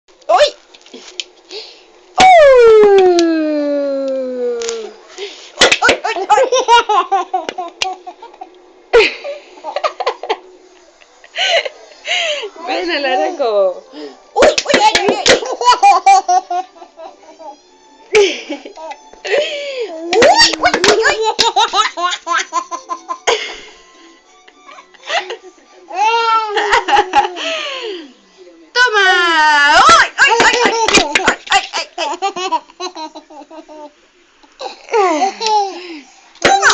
¡Uy! ¡Uy, uy, uy! Ven al araco. ¡Uy, uy, ay, ay, ay! ¡Uy, uy, uy, uy! ¡Toma! ¡Uy, uy, uy, uy! ¡Ay, ay, ay! ¡Toma!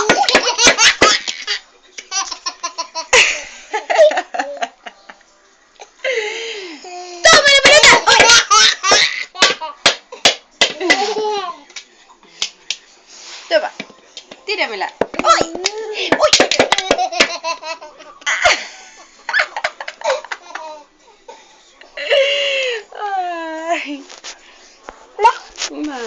¡Toma la pelota! Toma, tíramela. ¡Uy! ¡Uy! Ay. Ma.